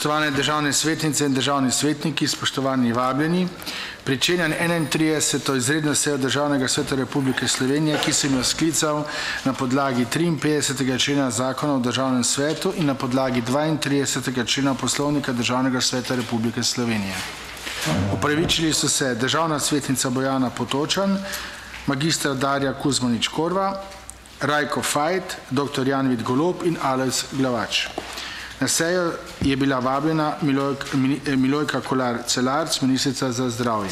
Spoštovane državne svetnice in državni svetniki, spoštovani vabljeni, pričenjam 31. izredno sejo Državnega sveta Republike Slovenije, ki sem jo sklical na podlagi 53. člena Zakona o Državnem svetu in na podlagi 32. člena Poslovnika Državnega sveta Republike Slovenije. Opravičili so se državna svetnica Bojana Potočan, magistra Darja Kuzmanič-Korva, Rajko Fajt, dr. Jan Vid Golob in Alojz Glavač. Na sejo je bila vabljena Milojka Kolar Celarc, ministrica za zdravje.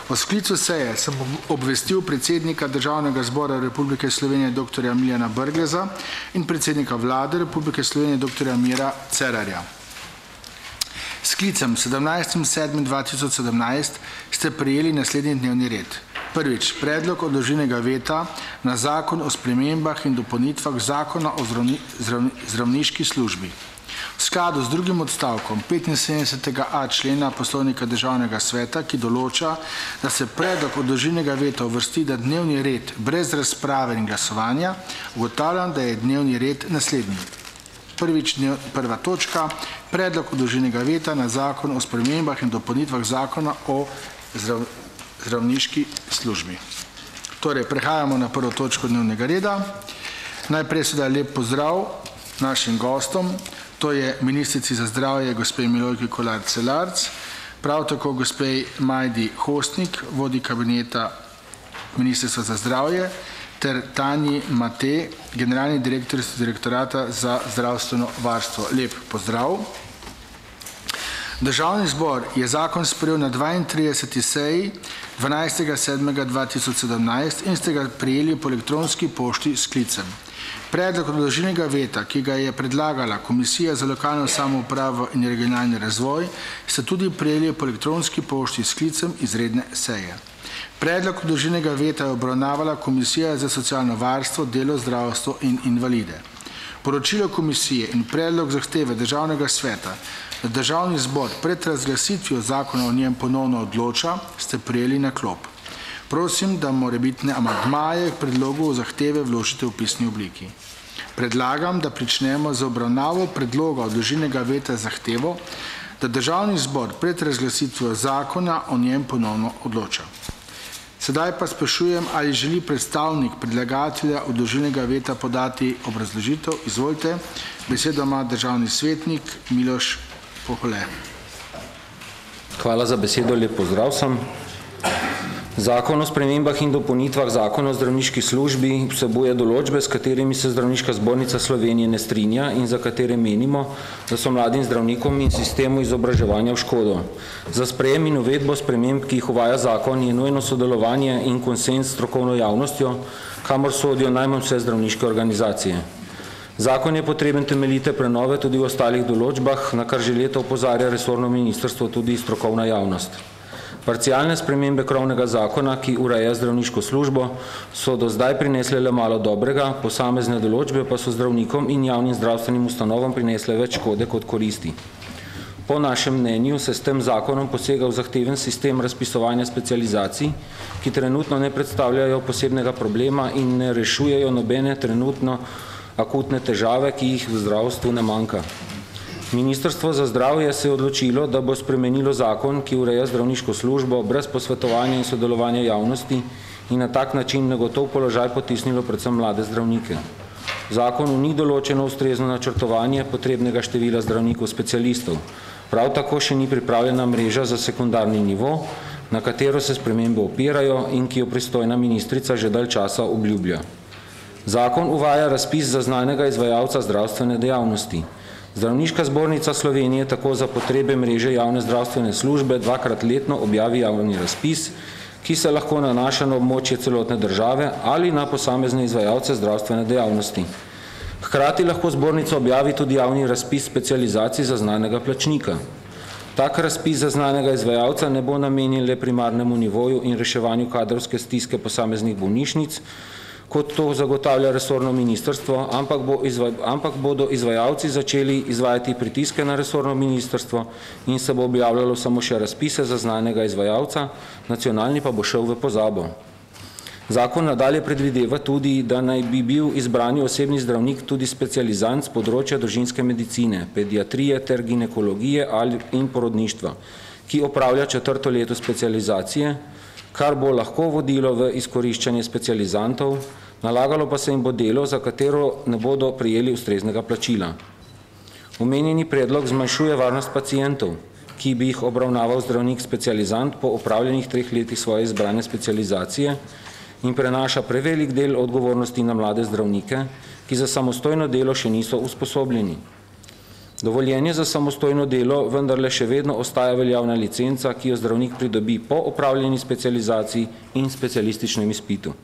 O sklicu seje sem obvestil predsednika Državnega zbora Republike Slovenije dr. Miljana Brgleza in predsednika vlade Republike Slovenije dr. Mira Cerarja. Sklicem 17.7.2017 ste prejeli naslednji dnevni red. Prvič, predlog odloženega veta na zakon o spremembah in dopolnitvah zakona o zdravniški službi. V skladu z drugim odstavkom 75a člena Poslovnika Državnega sveta, ki določa, da se predlog odloženega veta uvrsti na dnevni red brez razprave in glasovanja, ugotavljam, da je dnevni red naslednji. Prva točka, predlog odloženega veta na zakon o spremembah in dopolnitvah zakona o zdravniški službi. Torej, prehajamo na prvo točko dnevnega reda. Najprej seveda lep pozdrav našim gostom, to je ministrici za zdravje gospe Milojki Kolar Celarc, prav tako gospe Majdi Hostnik, vodi kabineta Ministrstva za zdravje, ter Tanji Mate, generalni direktor Direktorata za zdravstveno varstvo. Lep pozdrav. Državni zbor je zakon sprejel na 32. seji 12.7.2017 in ste ga prejeli po elektronski pošti s sklicem. Predlog odloženega veta, ki ga je predlagala Komisija za lokalno samoupravo in regionalni razvoj, ste tudi prejeli po elektronski pošti s sklicem izredne seje. Predlog odloženega veta je obravnavala Komisija za socialno varstvo, delo, zdravstvo in invalide. Poročilo komisije in predlog zahteve Državnega sveta, da Državni zbor pred razglasitvijo zakona o njem ponovno odloča, ste prejeli na klop. Prosim, da morebitne amandmaje k predlogu zahteve vložite v pisni obliki. Predlagam, da pričnemo z obravnavo predloga odloženega veta zahtevo, da Državni zbor pred razglasitvijo zakona o njem ponovno odloča. Sedaj pa sprašujem, ali želi predstavnik predlagatelja odloženega veta podati obrazložitev. Izvolite, besedo ima državni svetnik Miloš Pohole. Hvala za besedo, lep pozdrav sem. Zakon o spremembah in dopolnitvah zakona o zdravniški službi vsebuje določbe, s katerimi se Zdravniška zbornica Slovenije ne strinja in za katere menimo, da so mladim zdravnikom in sistemu izobraževanja v škodo. Za sprejem in uvedbo sprememb, ki jih uvaja zakon, je nujno sodelovanje in konsens s strokovno javnostjo, kamor sodijo najmanj vse zdravniške organizacije. Zakon je potreben temeljite prenove tudi v ostalih določbah, na kar že leta opozarja resorno ministrstvo tudi strokovna javnost. Parcialne spremembe krovnega zakona, ki ureja zdravniško službo, so do zdaj prinesle le malo dobrega, posamezne določbe pa so zdravnikom in javnim zdravstvenim ustanovam prinesle več škode kot koristi. Po našem mnenju se s tem zakonom posega v zahteven sistem razpisovanja specializacij, ki trenutno ne predstavljajo posebnega problema in ne rešujejo nobene trenutno akutne težave, ki jih v zdravstvu ne manjka. Ministrstvo za zdravje se je odločilo, da bo spremenilo zakon, ki ureja zdravniško službo, brez posvetovanja in sodelovanja javnosti in na tak način negotov položaj potisnilo predvsem mlade zdravnike. V zakonu ni določeno ustrezno načrtovanje potrebnega števila zdravnikov specialistov. Prav tako še ni pripravljena mreža za sekundarni nivo, na katero se spremembe opirajo in ki jo pristojna ministrica že dalj časa obljublja. Zakon uvaja razpis za znanega izvajalca zdravstvene dejavnosti. Zdravniška zbornica Slovenije tako za potrebe mreže javne zdravstvene službe dvakrat letno objavi javni razpis, ki se lahko nanaša na območje celotne države ali na posamezne izvajalce zdravstvene dejavnosti. Hkrati lahko zbornica objavi tudi javni razpis specializacij za znanega plačnika. Tak razpis za znanega izvajalca ne bo namenjen le primarnemu nivoju in reševanju kadrovske stiske posameznih bolnišnic, kot to zagotavlja resorno ministrstvo, ampak bodo izvajalci začeli izvajati pritiske na resorno ministrstvo in se bo objavljalo samo še razpise za znanega izvajalca, nacionalni pa bo šel v pozabo. Zakon nadalje predvideva tudi, da naj bi bil izbrani osebni zdravnik tudi specializant z področja družinske medicine, pediatrije ter ginekologije in porodništva, ki opravlja 4. leto specializacije, kar bo lahko vodilo v izkoriščanje specializantov, nalagalo pa se jim bo delo, za katero ne bodo prejeli ustreznega plačila. Omenjeni predlog zmanjšuje varnost pacientov, ki bi jih obravnaval zdravnik specializant po opravljenih 3 letih svoje izbrane specializacije in prenaša prevelik del odgovornosti na mlade zdravnike, ki za samostojno delo še niso usposobljeni. Dovoljenje za samostojno delo vendarle še vedno ostaja veljavna licenca, ki jo zdravnik pridobi po opravljeni specializaciji in specialističnem izpitu.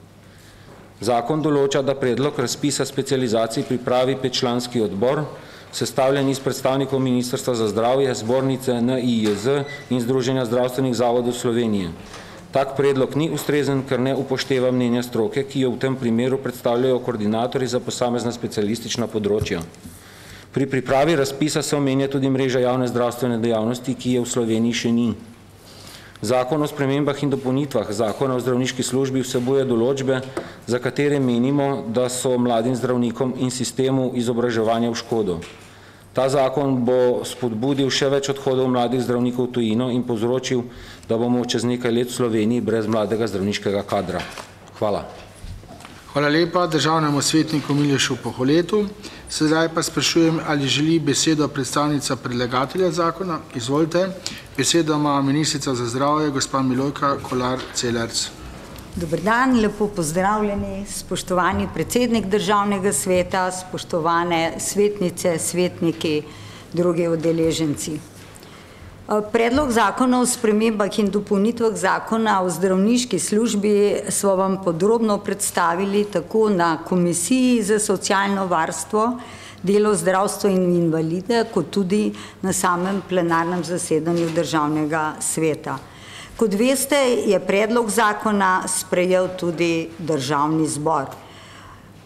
Zakon določa, da predlog razpisa specializacij pripravi 5-članski odbor, sestavljen iz predstavnikov Ministrstva za zdravje, Zbornice, NIJZ in Združenja zdravstvenih zavodov Slovenije. Tak predlog ni ustrezen, ker ne upošteva mnenja stroke, ki jo v tem primeru predstavljajo koordinatorji za posamezna specialistična področja. Pri pripravi razpisa se omenja tudi mreža javne zdravstvene dejavnosti, ki je v Sloveniji še ni. Zakon o spremembah in dopolnitvah Zakona o zdravniški službi vsebuje določbe, za katere menimo, da so mladim zdravnikom in sistemu izobraževanja v škodo. Ta zakon bo spodbudil še več odhodov mladih zdravnikov v tujino in povzročil, da bomo čez nekaj let v Sloveniji brez mladega zdravniškega kadra. Hvala. Hvala lepa državnemu svetniku Milešu Poholetu. Sedaj pa sprašujem, ali želi besedo predstavnica predlagatelja zakona. Izvolite. Besedo ima ministrica za zdravje, gospa Milojka Kolar Celarc. Dober dan, lepo pozdravljeni, spoštovani predsednik državnega sveta, spoštovane svetnice, svetniki, drugi udeleženci. Predlog zakona o spremembah in dopolnitvah zakona o zdravniški službi smo vam podrobno predstavili tako na Komisiji za socialno varstvo, delo, zdravstvo in invalide, kot tudi na samem plenarnem zasedanju državnega sveta. Kot veste, je predlog zakona sprejel tudi državni zbor.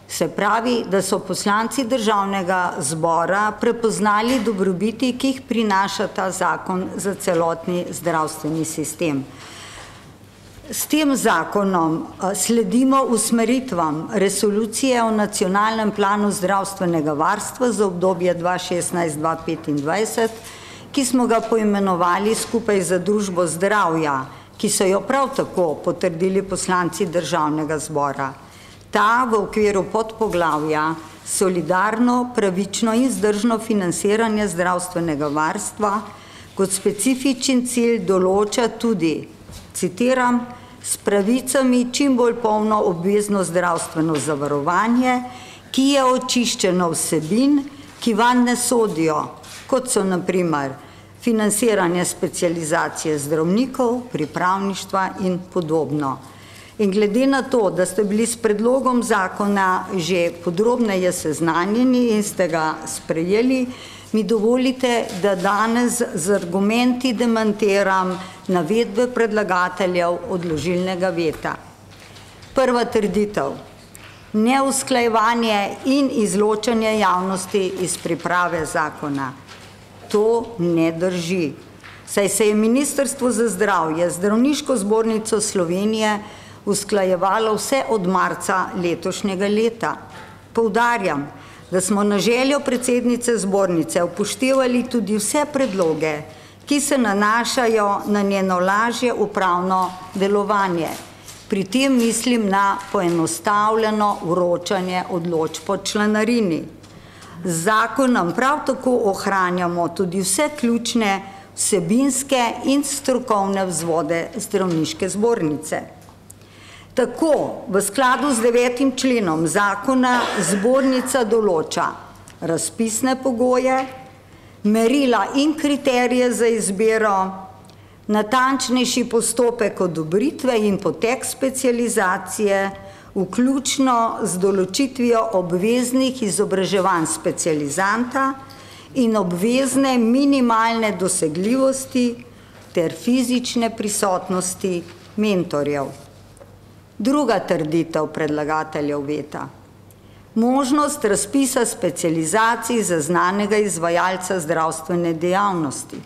Se pravi, da so poslanci državnega zbora prepoznali dobrobiti, ki jih prinaša ta zakon za celotni zdravstveni sistem. S tem zakonom sledimo usmeritvam resolucije o nacionalnem planu zdravstvenega varstva za obdobje 2016-2025, ki smo ga poimenovali skupaj za družbo zdravja, ki so jo prav tako potrdili poslanci državnega zbora. Ta v okviru podpoglavja solidarno, pravično in vzdržno financiranje zdravstvenega varstva kot specifičen cilj določa tudi, citiram, s pravicami čim bolj polno obvezno zdravstveno zavarovanje, ki je očiščeno vsebin, ki vanj ne sodijo, kot so na primer financiranje specializacije zdravnikov, pripravništva in podobno. In glede na to, da ste bili s predlogom zakona že podrobneje seznanjeni in ste ga sprejeli, mi dovolite, da danes z argumenti demantiram navedbe predlagateljev odložilnega veta. Prva trditev. Neusklajevanje in izločanje javnosti iz priprave zakona. To ne drži. Saj se je Ministrstvo za zdravje, Zdravniško zbornico Slovenije usklajevalo vse od marca letošnjega leta. Poudarjam, da smo na željo predsednice zbornice upoštevali tudi vse predloge, ki se nanašajo na njeno lažje upravno delovanje. Pri tem mislim na poenostavljeno vročanje odločb po članarini. Z zakonom prav tako ohranjamo tudi vse ključne vsebinske in strokovne vzvode zdravniške zbornice. Tako v skladu z 9. členom zakona zbornica določa razpisne pogoje, merila in kriterije za izbiro, natančnejši postopek odobritve in potek specializacije, vključno z določitvijo obveznih izobraževanj specializanta in obvezne minimalne dosegljivosti ter fizične prisotnosti mentorjev. Druga trditev predlagateljev veta. Možnost razpisa specializacij za znanega izvajalca zdravstvene dejavnosti.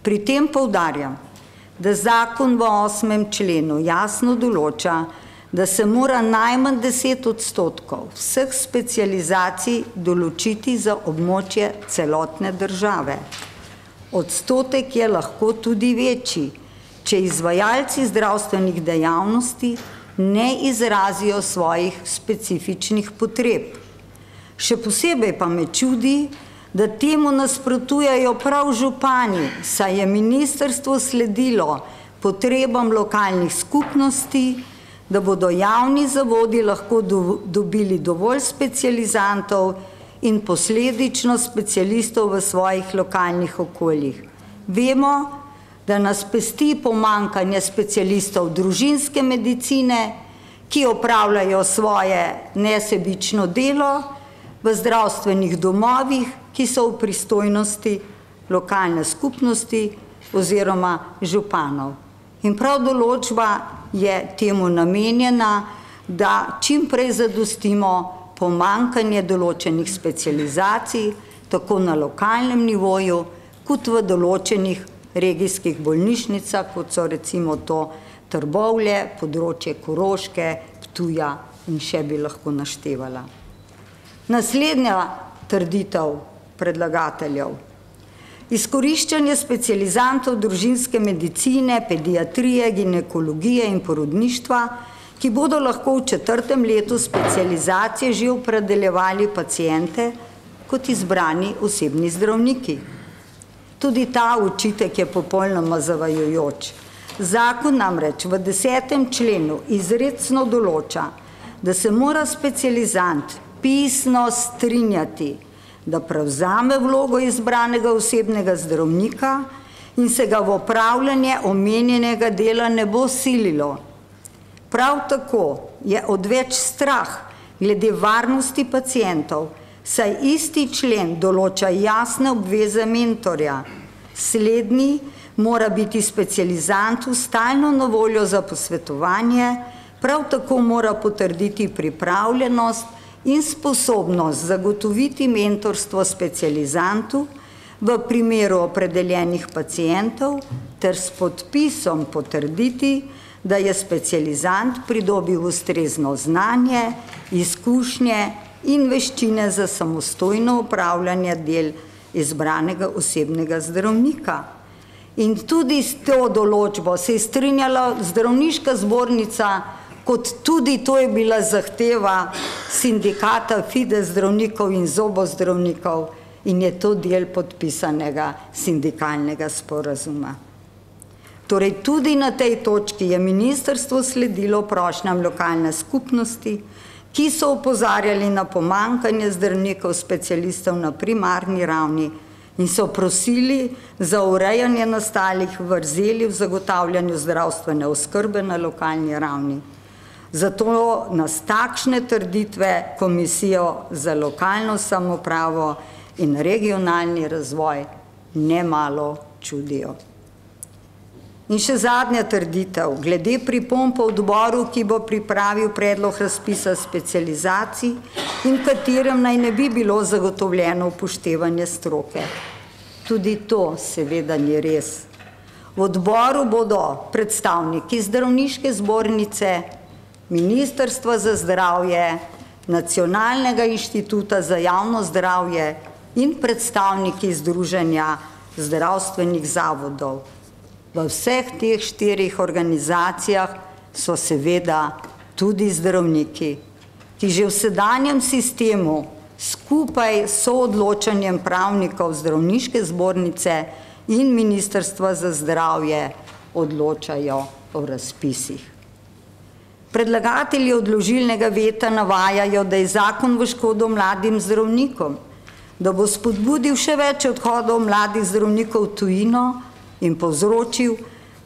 Pri tem poudarjam, da zakon v 8. členu jasno določa, da se mora najmanj 10% vseh specializacij določiti za območje celotne države. Odstotek je lahko tudi večji, če izvajalci zdravstvenih dejavnosti ne izrazijo svojih specifičnih potreb. Še posebej pa me čudi, da temu nasprotujejo prav župani, saj je ministrstvo sledilo potrebam lokalnih skupnosti, da bodo javni zavodi lahko dobili dovolj specializantov in posledično specialistov v svojih lokalnih okoljih. Vemo, da nas pesti pomanjkanje specialistov družinske medicine, ki opravljajo svoje nesebično delo v zdravstvenih domovih, ki so v pristojnosti lokalne skupnosti oziroma županov. In prav določba je temu namenjena, da čim prej zadostimo pomanjkanje določenih specializacij, tako na lokalnem nivoju, kot v določenih regijskih bolnišnicah, kot so recimo to Trbovlje, področje Koroške, Ptuja in še bi lahko naštevala. Naslednja trditev predlagateljev. Izkoriščanje specializantov družinske medicine, pediatrije, ginekologije in porodništva, ki bodo lahko v 4. letu specializacije že opredeljevali paciente kot izbrani osebni zdravniki. Tudi ta očitek je popolnoma zavajajoč. Zakon namreč v 10. členu izrecno določa, da se mora specializant pisno strinjati, da prevzame vlogo izbranega osebnega zdravnika in se ga v opravljanje omenjenega dela ne bo sililo. Prav tako je odveč strah glede varnosti pacientov, saj isti člen določa jasne obveze mentorja. Slednji mora biti specializantu stalno na voljo za posvetovanje, prav tako mora potrditi pripravljenost in sposobnost zagotoviti mentorstvo specializantu v primeru opredeljenih pacientov ter s podpisom potrditi, da je specializant pridobil ustrezno znanje, izkušnje in veščine za samostojno upravljanje del izbranega osebnega zdravnika. In tudi s to določbo se je strinjala zdravniška zbornica, kot tudi to je bila zahteva sindikata Fides zdravnikov in zobozdravnikov in je to del podpisanega sindikalnega sporazuma. Torej tudi na tej točki je ministrstvo sledilo prošnjam lokalne skupnosti, ki so opozarjali na pomanjkanje zdravnikov specialistov na primarni ravni in so prosili za urejanje nastalih vrzeli v zagotavljanju zdravstvene oskrbe na lokalni ravni. Zato nas takšne trditve Komisijo za lokalno samopravo in regionalni razvoj nemalo čudijo. In še zadnja trditev, glede pripomb odboru, ki bo pripravil predlog razpisa specializacij in katerem naj ne bi bilo zagotovljeno upoštevanje stroke. Tudi to seveda ni res. V odboru bodo predstavniki zdravniške zbornice, Ministrstva za zdravje, Nacionalnega inštituta za javno zdravje in predstavniki Združenja zdravstvenih zavodov. V vseh teh 4 organizacijah so seveda tudi zdravniki, ki že v sedanjem sistemu skupaj s soodločanjem pravnikov zdravniške zbornice in Ministrstva za zdravje odločajo o razpisih. Predlagatelji odložilnega veta navajajo, da je zakon v škodo mladim zdravnikom, da bo spodbudil še več odhodov mladih zdravnikov v tujino in povzročil,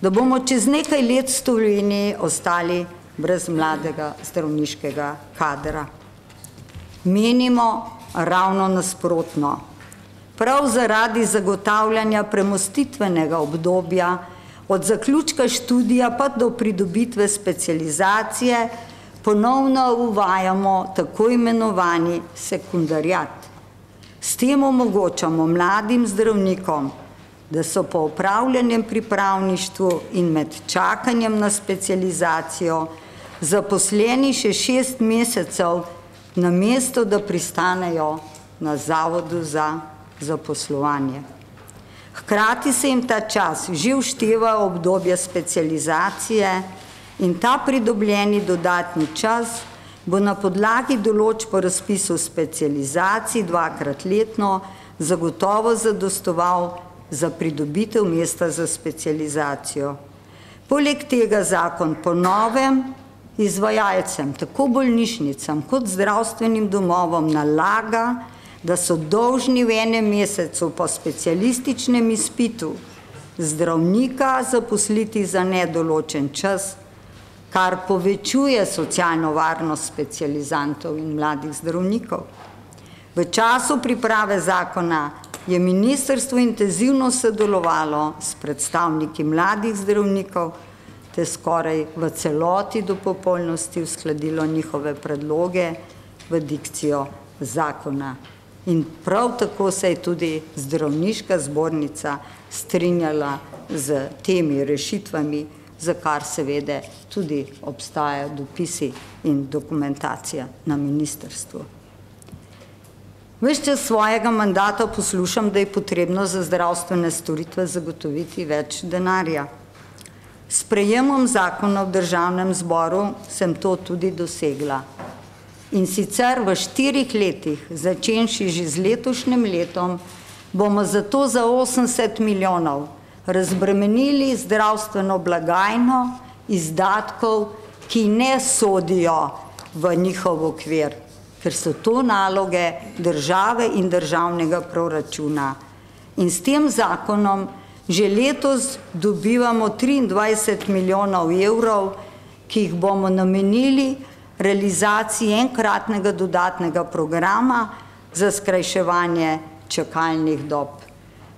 da bomo čez nekaj let v Sloveniji ostali brez mladega zdravniškega kadra. Menimo ravno nasprotno. Prav zaradi zagotavljanja premostitvenega obdobja od zaključka študija pa do pridobitve specializacije ponovno uvajamo tako imenovani sekundariat. S tem omogočamo mladim zdravnikom, da so po opravljenem pripravništvu in med čakanjem na specializacijo zaposleni še 6 mesecev, namesto da pristanejo na Zavodu za zaposlovanje. Hkrati se jim ta čas že všteva obdobje specializacije in ta pridobljeni dodatni čas bo na podlagi določb po razpisu specializacij 2-krat letno zagotovo zadostoval za pridobitev mesta za specializacijo. Poleg tega zakon po novem izvajalcem, tako bolnišnicam kot zdravstvenim domovom nalaga, da so dolžni v enem mesecu po specialističnem izpitu zdravnika zaposliti za nedoločen čas, kar povečuje socialno varnost specializantov in mladih zdravnikov. V času priprave zakona je ministrstvo intenzivno sodelovalo s predstavniki mladih zdravnikov te skoraj v celoti do popolnosti uskladilo njihove predloge v dikcijo zakona. In prav tako se je tudi zdravniška zbornica strinjala z temi rešitvami, za kar seveda tudi obstajajo dopisi in dokumentacija na ministrstvu. Ves čas svojega mandata poslušam, da je potrebno za zdravstvene storitve zagotoviti več denarja. S sprejemom zakona v državnem zboru sem to tudi dosegla. In sicer v 4 letih, začenši že z letošnjim letom, bomo zato za 80 milijonov razbremenili zdravstveno blagajno izdatkov, ki ne sodijo v njihov okvir, ker so to naloge države in državnega proračuna. In s tem zakonom že letos dobivamo 23 milijonov evrov, ki jih bomo namenili realizaciji enkratnega dodatnega programa za skrajševanje čakalnih dob.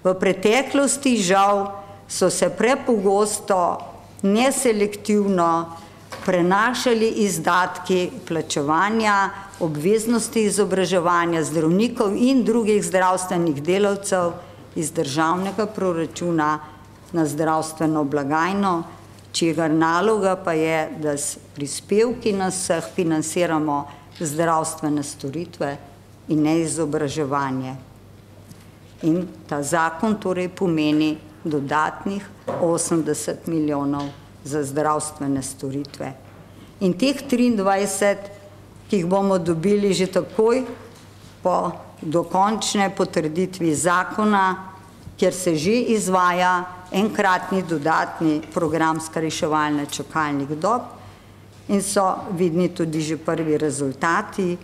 V preteklosti žal so se prepogosto neselektivno prenašali izdatki plačevanja, obveznosti izobraževanja zdravnikov in drugih zdravstvenih delavcev iz državnega proračuna na zdravstveno blagajno, čigar naloga pa je, da s prispevki nas vseh financiramo zdravstvene storitve in ne izobraževanje. In ta zakon torej pomeni dodatnih 80 milijonov za zdravstvene storitve. In teh 23, ki jih bomo dobili že takoj po dokončne potrditvi zakona, kjer se že izvaja enkratni dodatni program skrajševanja čakalnih dob in so vidni tudi že prvi rezultati.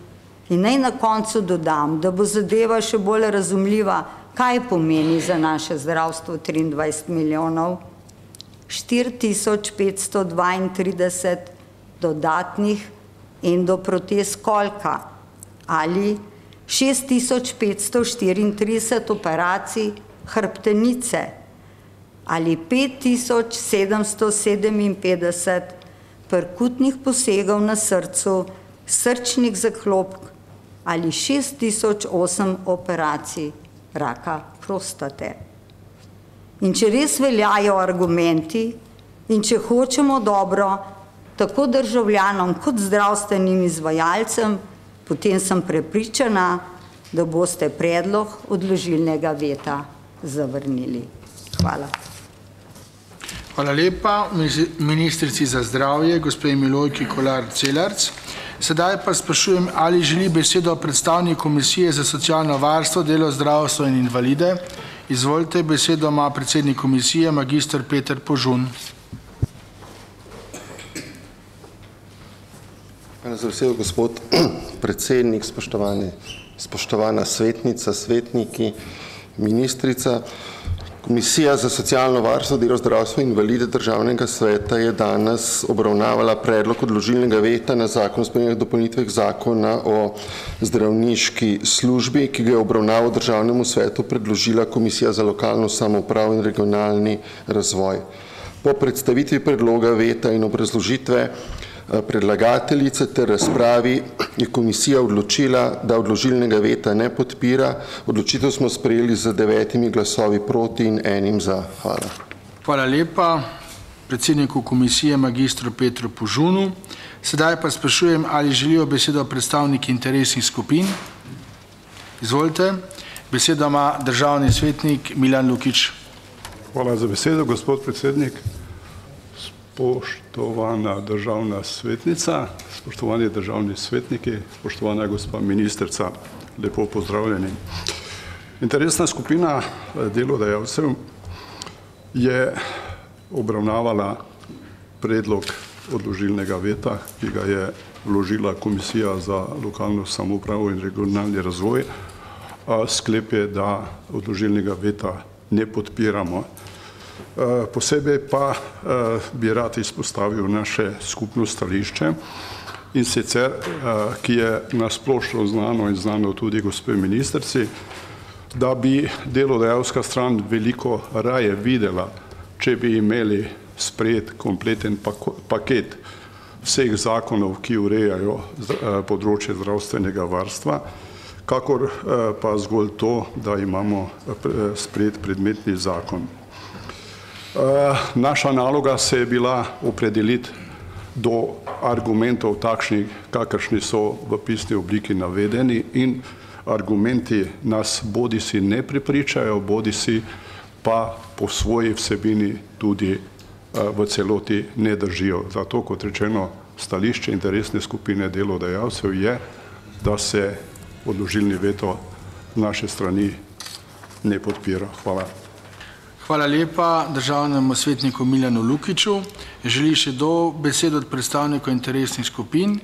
In naj na koncu dodam, da bo zadeva še bolj razumljiva, kaj pomeni za naše zdravstvo 23 milijonov, 4532 dodatnih endoprotez kolka ali 6534 operacij hrbtenice ali 5757 perkutnih posegov na srcu, srčnih zaklopk ali 6008 operacij raka prostate. In če res veljajo argumenti in če hočemo dobro tako državljanom kot zdravstvenim izvajalcem, potem sem prepričana, da boste predlog odložilnega veta zavrnili. Hvala. Hvala lepa ministrici za zdravje, gospe Milojki Kolar Celarc. Sedaj pa sprašujem, ali želi besedo predstavnik Komisije za socialno varstvo, delo, zdravstvo in invalide. Izvolite, besedo ima predsednik komisije, magister Peter Požun. Hvala za besedo, gospod predsednik, spoštovana svetnica, svetniki, ministrica. Komisija za socialno varstvo, delo, zdravstvo in invalide Državnega sveta je danes obravnavala predlog odložilnega veta na zakon o spremembah in dopolnitvah zakona o zdravniški službi, ki ga je obravnaval Državnemu svetu predložila Komisija za lokalno samoupravo in regionalni razvoj. Po predstavitvi predloga veta in obrazložitve predlagateljice ter razpravi je komisija odločila, da odložilnega veta ne podpira. Odločitev smo sprejeli z 9 glasovi proti in 1 za. Hvala. Hvala lepa. predsedniku komisije magistru Petru Požunu. Sedaj pa sprašujem, ali želijo besedo predstavniki interesnih skupin. Izvolite. Besedo ima državni svetnik Milan Lukić. Hvala za besedo, gospod predsednik. Spoštovana državna svetnica, spoštovani državni svetniki, spoštovana gospa ministrica, lepo pozdravljeni. Interesna skupina delodajalcev je obravnavala predlog odložilnega veta, ki ga je vložila Komisija za lokalno samoupravo in regionalni razvoj. Sklep je, da odložilnega veta ne podpiramo. Posebej pa bi rad izpostavil naše skupno stališče, in sicer, ki je nasplošno znano in znano tudi gospe ministrici, da bi delodajalska stran veliko raje videla, če bi imeli sprejet kompleten paket vseh zakonov, ki urejajo področje zdravstvenega varstva, kakor pa zgolj to, da imamo sprejet predmetni zakon. Naša naloga se je bila opredeliti do argumentov takšnih, kakršni so v pisni obliki navedeni, in argumenti nas bodisi ne prepričajo, bodisi pa po svoji vsebini tudi v celoti ne držijo. Zato, kot rečeno, stališče interesne skupine delodajalcev je, da se odložilni veto naše strani ne podpira. Hvala. Hvala lepa državnemu svetniku Milanu Lukiću. Želi še kdo besedo od predstavnikov interesnih skupin?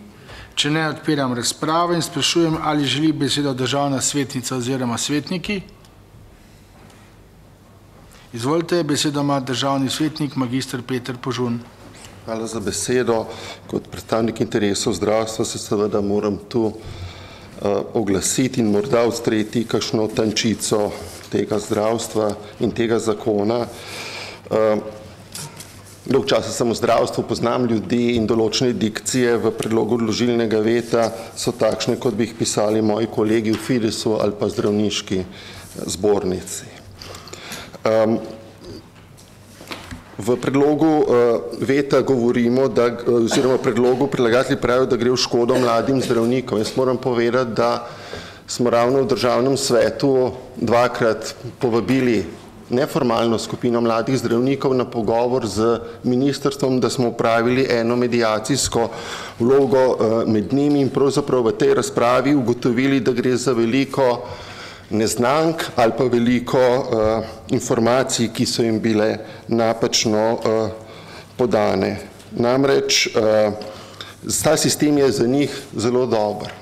Če ne, odpiram razpravo in sprašujem, ali želi besedo državna svetnica oziroma svetniki. Izvolite, besedo ima državni svetnik magistr Peter Požun. Hvala za besedo. Kot predstavnik interesov zdravstva se seveda moram tu oglasiti in morda odstreti kakšno tančico tega zdravstva in tega zakona. Dolgo časa sem v zdravstvu, poznam ljudi in določene dikcije v predlogu odložilnega veta so takšne, kot bi jih pisali moji kolegi v Fidesu ali pa zdravniški zbornici. V predlogu veta govorimo, oziroma predlogu predlagatelji pravijo, da gre v škodo mladim zdravnikom. Jaz moram povedati, da smo ravno v državnem svetu dvakrat povabili neformalno skupino mladih zdravnikov na pogovor z ministrstvom, da smo upravili eno mediacijsko vlogo med njimi in pravzaprav v tej razpravi ugotovili, da gre za veliko neznank ali pa veliko informacij, ki so jim bile napačno podane. Namreč ta sistem je za njih zelo dober.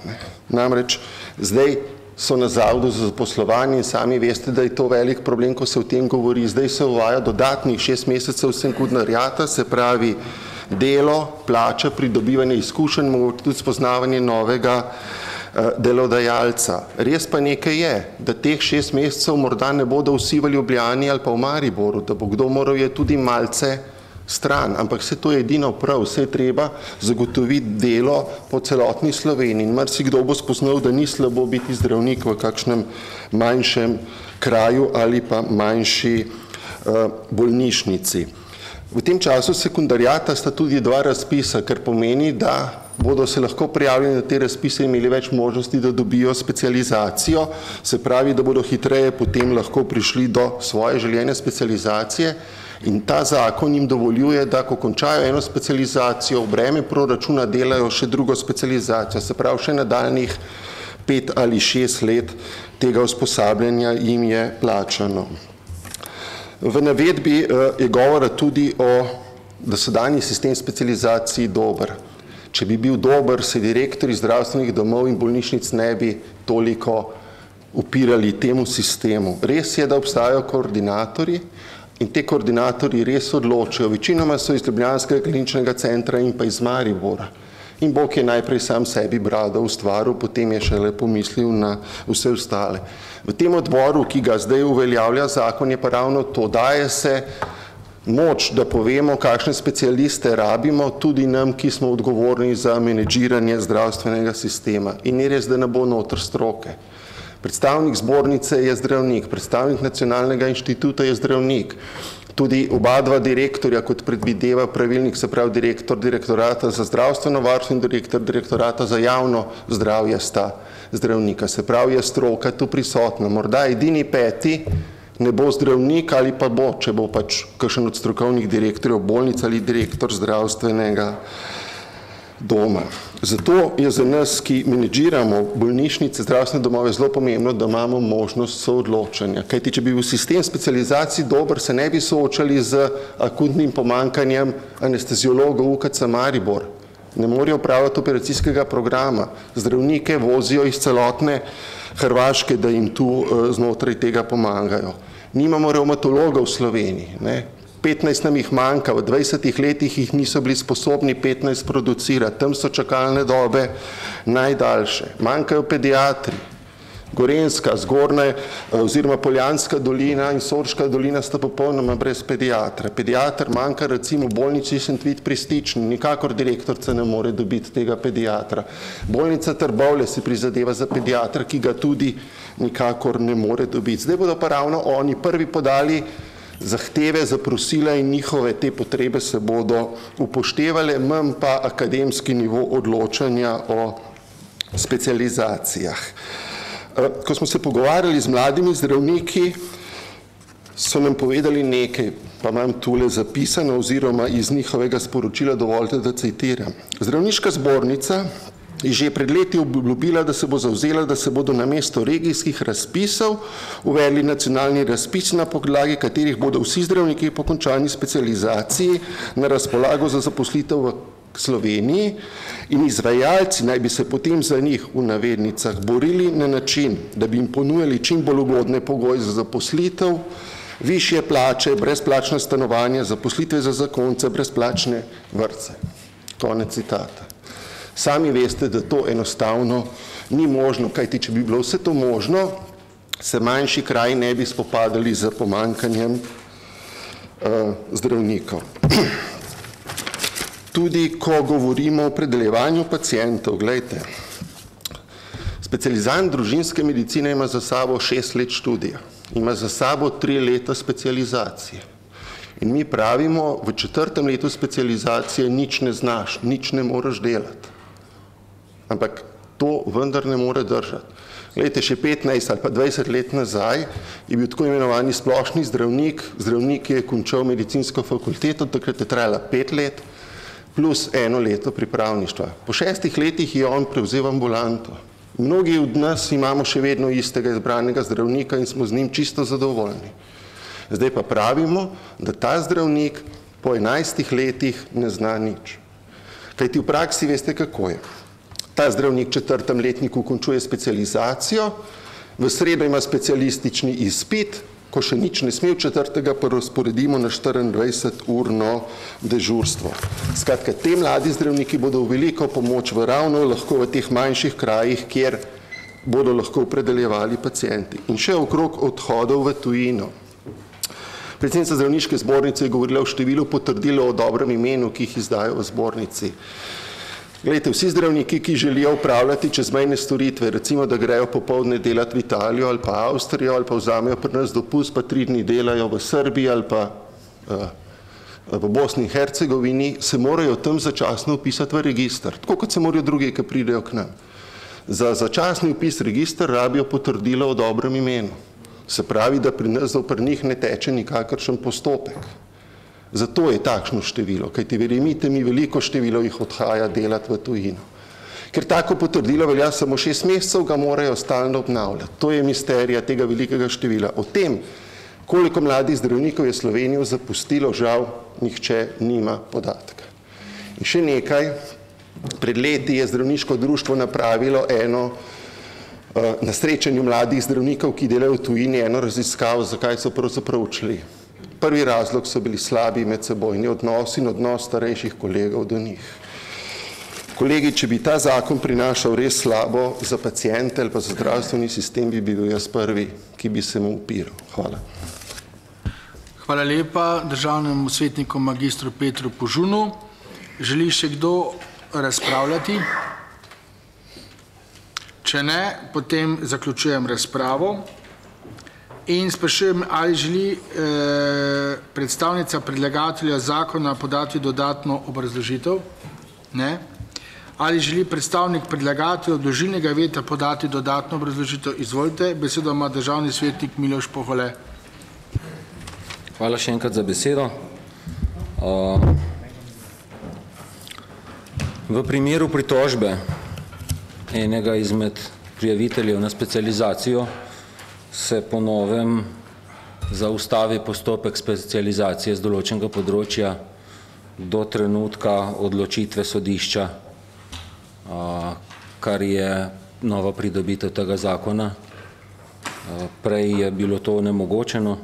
Namreč zdaj so na Zavodu za zaposlovanje in sami veste, da je to velik problem, ko se o tem govori. Zdaj se uvaja dodatnih 6 mesecev sekundarjata, se pravi delo, plača, pridobivanje izkušenj, mogoče tudi spoznavanje novega delodajalca. Res pa nekaj je, da teh 6 mesecev morda ne bodo vsi v Ljubljani ali pa v Mariboru, da bo kdo moral je tudi malce stran, ampak vse to je edino prav, vse je treba zagotoviti delo po celotni Sloveniji in marsikdo bo spoznal, da ni slabo biti zdravnik v kakšnem manjšem kraju ali pa manjši bolnišnici. V tem času sekundarjata sta tudi 2 razpisa, kar pomeni, da bodo se lahko prijavljeni na te razpise imeli več možnosti, da dobijo specializacijo, se pravi, da bodo hitreje potem lahko prišli do svoje željene specializacije. In ta zakon jim dovoljuje, da ko končajo eno specializacijo, v breme proračuna delajo še drugo specializacijo, se pravi še nadaljnjih 5 ali 6 let tega usposabljanja jim je plačano. V navedbi je govora tudi o dosedanji sistem specializaciji dober. Če bi bil dober, se direktorji zdravstvenih domov in bolnišnic ne bi toliko upirali temu sistemu. Res je, da obstajajo koordinatorji, in te koordinatorji res odločajo. Večinoma so iz Ljubljanskega kliničnega centra in pa iz Maribora. In Bog je najprej sam sebi brado ustvaril, potem je šele pomislil na vse ostale. V tem odboru, ki ga zdaj uveljavlja zakon, je pa ravno to, daje se moč, da povemo, kakšne specialiste rabimo, tudi nam, ki smo odgovorni za menedžiranje zdravstvenega sistema. In ni res, da ne bo noter stroke. Predstavnik zbornice je zdravnik, predstavnik Nacionalnega inštituta je zdravnik, Tudi oba dva direktorja, kot predvideva pravilnik, se pravi direktor direktorata za zdravstveno varstvo in direktor direktorata za javno zdravje sta zdravnika. Se pravi, je stroka tu prisotna. Morda edini peti ne bo zdravnik ali pa bo, če bo pač kakšen od strokovnih direktorjev bolnic ali direktor zdravstvenega doma. Zato je za nas, ki menedžiramo bolnišnice, zdravstvene domove, zelo pomembno, da imamo možnost soodločanja. Kajti, če bi bil sistem specializacij dober, se ne bi soočali z akutnim pomanjkanjem anesteziologov UKC Maribor. Ne morejo upravljati operacijskega programa. Zdravnike vozijo iz celotne Hrvaške, da jim tu znotraj tega pomagajo. Nimamo revmatologov v Sloveniji. 15 nam jih manjka, v 20 letih jih niso bili sposobni 15 producirati. Tam so čakalne dobe najdaljše. Manjkajo pediatri. Gorenjska, Zgornja oziroma Poljanska dolina in Sorška dolina sta popolnoma brez pediatra. Pediatr manjka recimo v bolnici Šentvid pri Stični, nikakor direktorca ne more dobiti tega pediatra. Bolnica Trbovlje si prizadeva za pediatra, ki ga tudi nikakor ne more dobiti. Zdaj bodo pa ravno oni prvi podali zahteve, zaprosila in njihove te potrebe se bodo upoštevale, manj pa akademski nivo odločanja o specializacijah. Ko smo se pogovarjali z mladimi zdravniki, so nam povedali nekaj, pa imam tule zapisano oziroma iz njihovega sporočila dovolite, da citiram. Zdravniška zbornica je že pred leti obljubila, da se bo zavzela, da se bodo namesto regijskih razpisov uvedli nacionalni razpis, na podlagi katerih bodo vsi zdravniki po končani specializaciji na razpolago za zaposlitev v Sloveniji in izvajalci naj bi se potem za njih v navednicah borili na način, da bi jim ponujali čim bolj ugodne pogoje za zaposlitev, višje plače, brezplačna stanovanja, zaposlitve za zakonce, brezplačne vrtce. Konec citata. Sami veste, da to enostavno ni možno, kajti če bi bilo vse to možno, se manjši kraji ne bi spopadali z pomanjkanjem zdravnikov. Tudi ko govorimo o predeljevanju pacientov, gledajte, specializant družinske medicine ima za sabo 6 let študija, ima za sabo 3 leta specializacije. In mi pravimo, v 4. letu specializacije nič ne znaš, nič ne moraš delati. Ampak to vendar ne more držati. Glejte, še 15 ali pa 20 let nazaj je bil tako imenovani splošni zdravnik, zdravnik je končal medicinsko fakulteto, takrat je trajala 5 let, plus 1 leto pripravništva. Po 6 letih je on prevzel ambulanto. Mnogi od nas imamo še vedno istega izbranega zdravnika in smo z njim čisto zadovoljni. Zdaj pa pravimo, da ta zdravnik po 11 letih ne zna nič. Kajti v praksi veste, kako je. Ta zdravnik v 4. letniku končuje specializacijo, v sredo ima specialistični izpit, ko še nič ne sme, v 4. pa razporedimo na 24-urno dežurstvo. Skratka, te mladi zdravniki bodo v veliko pomoč ravno lahko v teh manjših krajih, kjer bodo lahko predeljevali pacienti. In še okrog odhodov v tujino. Predsednica zdravniške zbornice je govorila o številu potrdil o dobrem imenu, ki jih izdajo v zbornici. Glejte, vsi zdravniki, ki želijo upravljati čezmejne storitve, recimo, da grejo popoldne delati v Italijo ali pa Avstrijo ali pa vzamejo pri nas dopust, pa 3 dni delajo v Srbiji ali pa v Bosni in Hercegovini, se morajo tam začasno upisati v register, tako kot se morajo drugi, ki pridejo k nam. Za začasni upis register rabijo potrdilo o dobrem imenu. Se pravi, da pri nas zoper njih ne teče nikakršen postopek. Zato je takšno število, kajti verjemite mi, veliko število jih odhaja delati v tujino. Ker tako potrdilo velja samo 6 mesecev, ga morajo stalno obnavljati. To je misterija tega velikega števila. O tem, koliko mladih zdravnikov je Slovenijo zapustilo, žal nihče nima podatka. In še nekaj, pred leti je zdravniško društvo napravilo na srečanju mladih zdravnikov, ki delajo v tujini, eno raziskavo, zakaj so pravzaprav odšli. Prvi razlog so bili slabi medsebojni odnosi in odnos starejših kolegov do njih. Kolegi, če bi ta zakon prinašal res slabo za paciente ali pa za zdravstveni sistem, bi bil jaz prvi, ki bi se mu upiral. Hvala. Hvala lepa državnemu svetniku magistru Petru Požunu. Želi še kdo razpravljati? Če ne, potem zaključujem razpravo. In sprašujem, ali želi predstavnica predlagatelja zakona podati dodatno obrazložitev? Ne. Ali želi predstavnik predlagatelja odložilnega veta podati dodatno obrazložitev? Izvolite, besedo ima državni svetnik Miloš Pohole. Hvala še enkrat za besedo. V primeru pritožbe enega izmed prijaviteljev na specializacijo se po novem zaustavi postopek specializacije z določenega področja do trenutka odločitve sodišča, kar je nova pridobitev tega zakona. Prej je bilo to onemogočeno.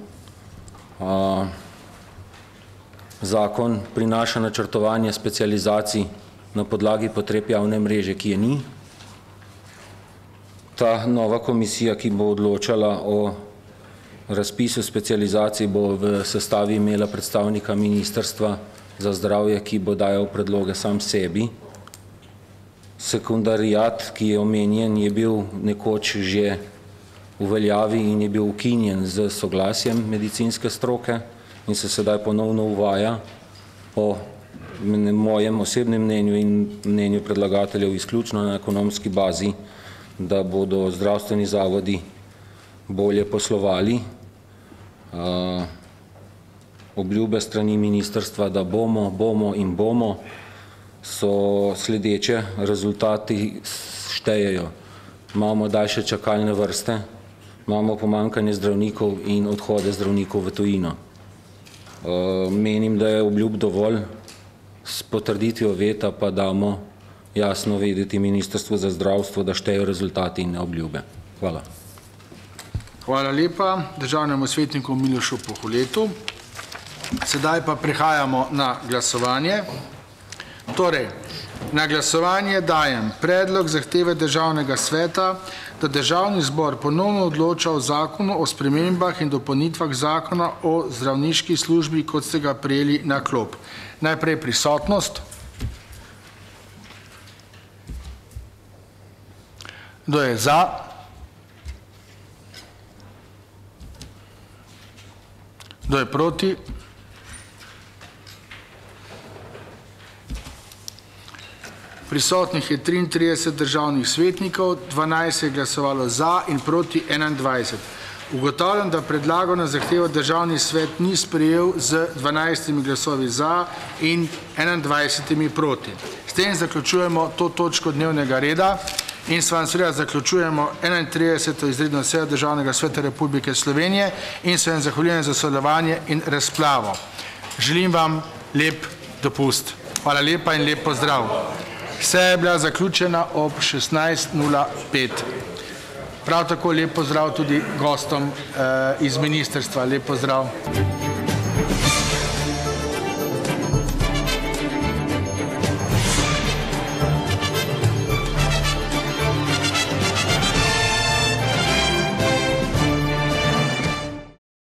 Zakon prinaša načrtovanje specializacij na podlagi potreb javne mreže, ki je ni. Ta nova komisija, ki bo odločala o razpisu specializacij, bo v sestavi imela predstavnika Ministrstva za zdravje, ki bo dajal predloge sam sebi. Sekundarijat, ki je omenjen, je bil nekoč že v veljavi in je bil ukinjen z soglasjem medicinske stroke in se sedaj ponovno uvaja po mojem osebnem mnenju in mnenju predlagateljev izključno na ekonomski bazi, da bodo zdravstveni zavodi bolje poslovali. Obljube strani ministrstva, da bomo in bomo, so sledeče, rezultati štejejo. Imamo daljše čakalne vrste, imamo pomanjkanje zdravnikov in odhode zdravnikov v tujino. Menim, da je obljub dovolj, s potrditvijo veta pa damo jasno vedeti Ministrstvu za zdravstvo, da štejejo rezultati in ne obljube. Hvala. Hvala lepa državnemu svetniku Milošu Poholetu. Sedaj pa prehajamo na glasovanje. Torej, na glasovanje dajem predlog zahteve Državnega sveta, da Državni zbor ponovno odloča o zakonu o spremembah in dopolnitvah zakona o zdravniški službi, kot ste ga prejeli na klop. Najprej prisotnost. Kdo je za? Kdo je proti? Prisotnih je 33 državnih svetnikov, 12 je glasovalo za in proti 21. Ugotavljam, da predlagano zahtevo Državni svet ni sprejel z 12 glasovi za in 21 proti. S tem zaključujemo to točko dnevnega reda in s vam seveda zaključujemo 31. izredno sejo Državnega sveta Republike Slovenije in se vam zahvaljujem za sodelovanje in razpravo. Želim vam lep dopust. Hvala lepa in lep pozdrav. Seja je bila zaključena ob 16:05. Prav tako lep pozdrav tudi gostom iz ministrstva. Lep pozdrav.